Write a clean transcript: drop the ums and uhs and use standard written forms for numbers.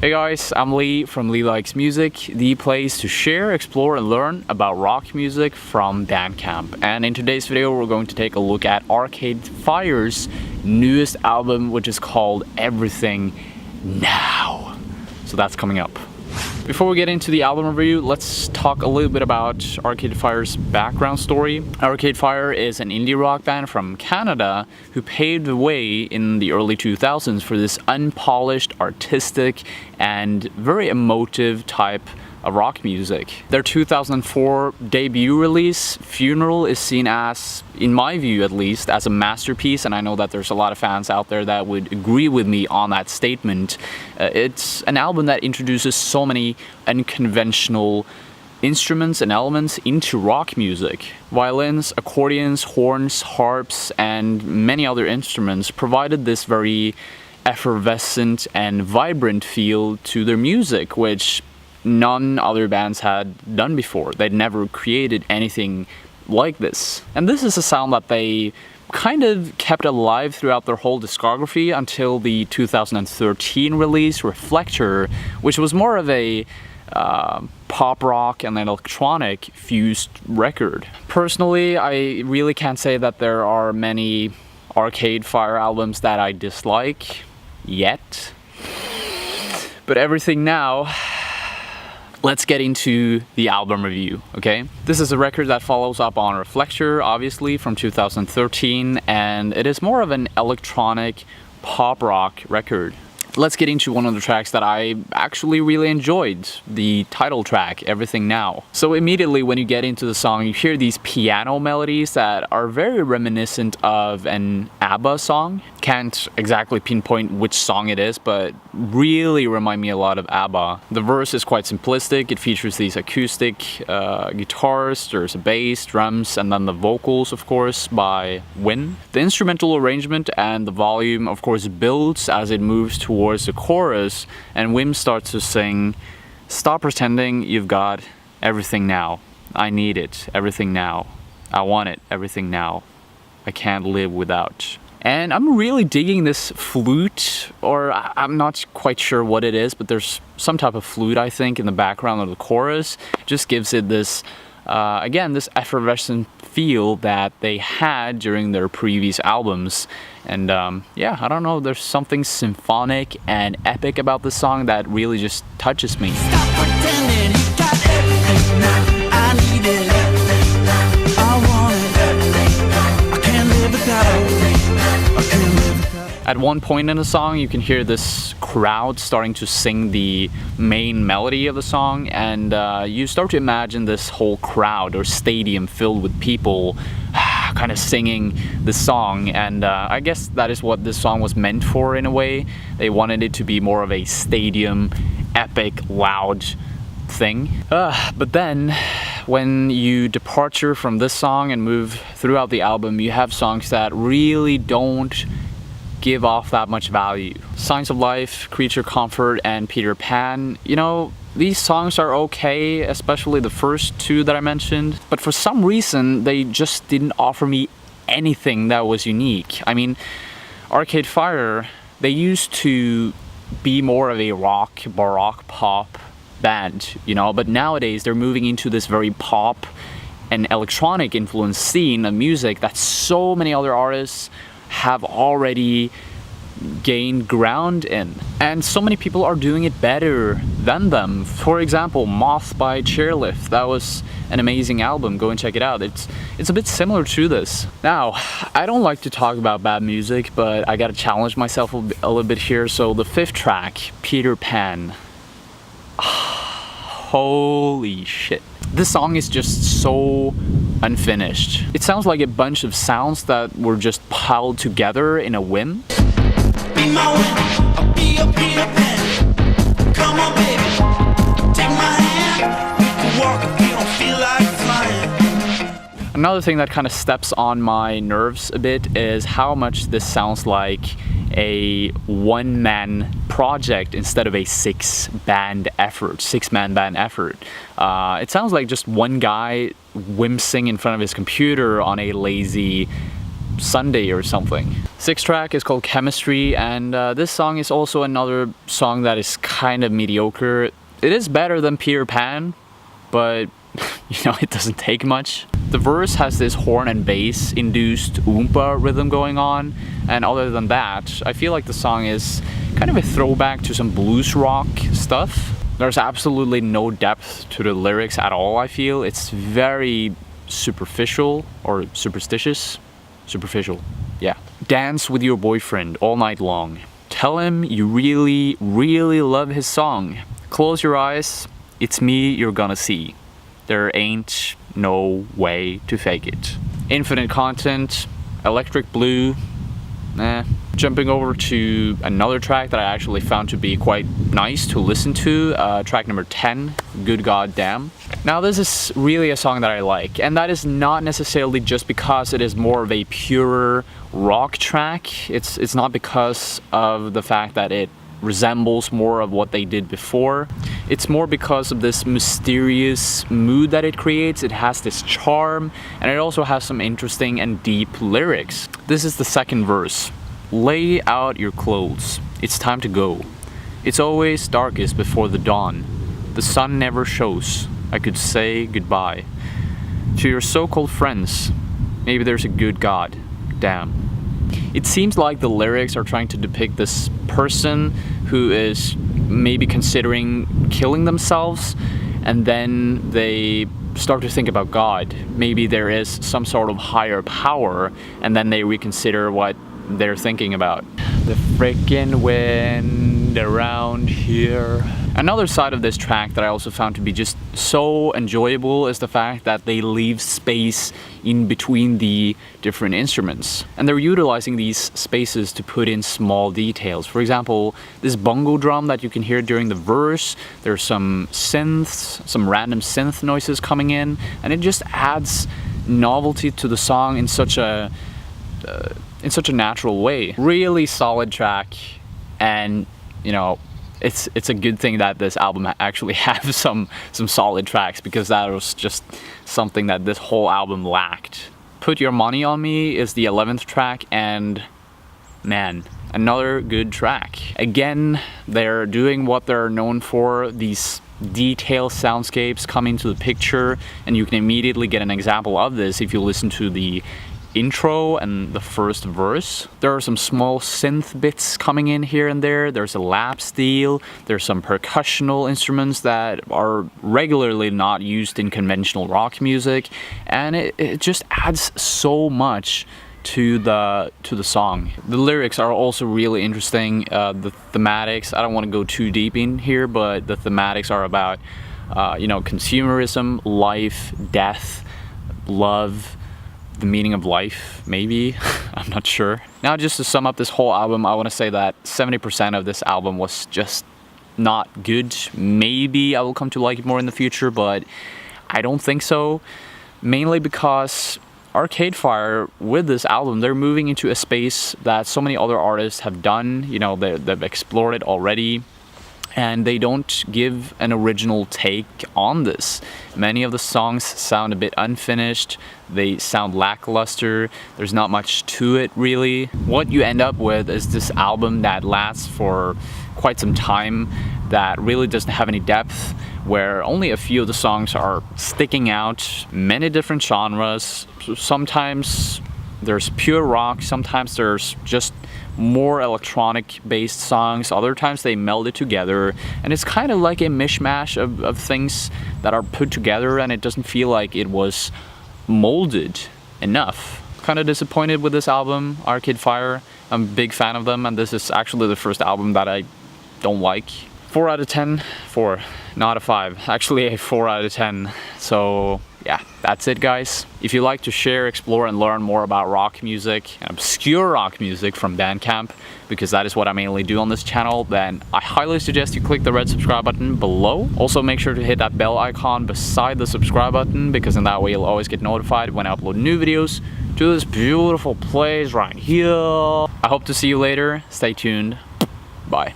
Hey guys, I'm Lee from Lee Likes Music, the place to share, explore, and learn about rock music from Bandcamp. And in today's video, we're going to take a look at Arcade Fire's newest album, which is called Everything Now. So that's coming up. Before we get into the album review, let's talk a little bit about Arcade Fire's background story. Arcade Fire is an indie rock band from Canada who paved the way in the early 2000s for this unpolished, artistic, and very emotive type of rock music. Their 2004 debut release, Funeral, is seen as, in my view at least, as a masterpiece, and I know that there's a lot of fans out there that would agree with me on that statement. It's an album that introduces so many unconventional instruments and elements into rock music. Violins, accordions, horns, harps, and many other instruments provided this very effervescent and vibrant feel to their music, which none other bands had done before. They'd never created anything like this. And this is a sound that they kind of kept alive throughout their whole discography until the 2013 release, Reflector, which was more of a pop rock and electronic fused record. Personally, I really can't say that there are many Arcade Fire albums that I dislike yet. But Everything Now, let's get into the album review, okay? This is a record that follows up on Reflector, obviously, from 2013, and it is more of an electronic pop rock record. Let's get into one of the tracks that I actually really enjoyed, the title track, Everything Now. So immediately when you get into the song, you hear these piano melodies that are very reminiscent of an ABBA song. Can't exactly pinpoint which song it is, but really remind me a lot of ABBA. The verse is quite simplistic. It features these acoustic guitars, there's a bass, drums, and then the vocals, of course, by Win. The instrumental arrangement and the volume, of course, builds as it moves towards the chorus, and Wim starts to sing, "Stop pretending you've got everything now. I need it, everything now. I want it, everything now. I can't live without." And I'm really digging this flute, or I'm not quite sure what it is, but there's some type of flute, I think, in the background of the chorus. It just gives it this, again, this effervescent feel that they had during their previous albums. And yeah, I don't know, there's something symphonic and epic about this song that really just touches me. Stop pretending you got everything now. I need it. I want it. I can't live without. At one point in the song, you can hear this crowd starting to sing the main melody of the song, and you start to imagine this whole crowd or stadium filled with people kind of singing the song, and I guess that is what this song was meant for in a way. They wanted it to be more of a stadium, epic, loud thing. But then, when you departure from this song and move throughout the album, you have songs that really don't give off that much value. Signs of Life, Creature Comfort, and Peter Pan, you know, these songs are okay, especially the first two that I mentioned, but for some reason they just didn't offer me anything that was unique. I mean, Arcade Fire, they used to be more of a rock, baroque pop band, you know, but nowadays they're moving into this very pop and electronic influence scene of music that so many other artists have already gained ground in, and so many people are doing it better than them. For example, Moth by Chairlift, that was an amazing album. Go and check it out. It's a bit similar to this. Now, I don't like to talk about bad music, but I gotta challenge myself a little bit here. So the fifth track, Peter Pan, holy shit, this song is just so unfinished. It sounds like a bunch of sounds that were just piled together in a whim. Be my wind, I'll be your Peter Pan. Come on, baby, take my hand. We can walk if you don't feel like flying. Another thing that kind of steps on my nerves a bit is how much this sounds like a one-man project instead of a six-man band effort. It sounds like just one guy wincing in front of his computer on a lazy Sunday or something. Sixth track is called Chemistry, and this song is also another song that is kind of mediocre. It is better than Peter Pan, but you know, it doesn't take much. The verse has this horn and bass induced oompa rhythm going on, and other than that, I feel like the song is kind of a throwback to some blues rock stuff. There's absolutely no depth to the lyrics at all, I feel. It's very superficial or superstitious. Superficial, yeah. Dance with your boyfriend all night long. Tell him you really, really love his song. Close your eyes, it's me you're gonna see. There ain't no way to fake it. Infinite content, electric blue, Jumping over to another track that I actually found to be quite nice to listen to, track number 10, Good God Damn. Now this is really a song that I like, and that is not necessarily just because it is more of a pure rock track. It's not because of the fact that it resembles more of what they did before. It's more because of this mysterious mood that it creates. It has this charm, and it also has some interesting and deep lyrics. This is the second verse. Lay out your clothes. It's time to go. It's always darkest before the dawn. The sun never shows. I could say goodbye. To your so-called friends, maybe there's a good God. Damn. It seems like the lyrics are trying to depict this person who is maybe considering killing themselves, and then they start to think about God. Maybe there is some sort of higher power, and then they reconsider what they're thinking about. The frickin' wind around here. Another side of this track that I also found to be just so enjoyable is the fact that they leave space in between the different instruments. And they're utilizing these spaces to put in small details. For example, this bongo drum that you can hear during the verse, there's some synths, some random synth noises coming in, and it just adds novelty to the song in such a natural way. Really solid track, and you know, it's a good thing that this album actually has some solid tracks, because that was just something that this whole album lacked. Put Your Money on Me is the 11th track, and man, another good track. Again, they're doing what they're known for, these detailed soundscapes come into the picture, and you can immediately get an example of this if you listen to the intro and the first verse. There are some small synth bits coming in here and there. There's a lap steel, there's some percussional instruments that are regularly not used in conventional rock music, and it just adds so much to the song. The lyrics are also really interesting. The thematics, I don't want to go too deep in here, but the thematics are about you know, consumerism, life, death, love, the meaning of life, maybe. I'm not sure. Now, just to sum up this whole album, I want to say that 70% of this album was just not good. Maybe I will come to like it more in the future, but I don't think so. Mainly because Arcade Fire, with this album, they're moving into a space that so many other artists have done. You know, they've explored it already, and they don't give an original take on this. Many of the songs sound a bit unfinished, they sound lackluster, there's not much to it really. What you end up with is this album that lasts for quite some time, that really doesn't have any depth, where only a few of the songs are sticking out. Many different genres. Sometimes there's pure rock, sometimes there's just more electronic based songs, other times they meld it together, and it's kind of like a mishmash of things that are put together, and it doesn't feel like it was molded enough. Kind of disappointed with this album, Arcade Fire. I'm a big fan of them, and this is actually the first album that I don't like. 4 out of 10, 4, not a 5, actually a 4 out of 10. So yeah, that's it guys. If you like to share, explore, and learn more about rock music and obscure rock music from Bandcamp, because that is what I mainly do on this channel, then I highly suggest you click the red subscribe button below. Also make sure to hit that bell icon beside the subscribe button, because in that way you'll always get notified when I upload new videos to this beautiful place right here. I hope to see you later. Stay tuned. Bye.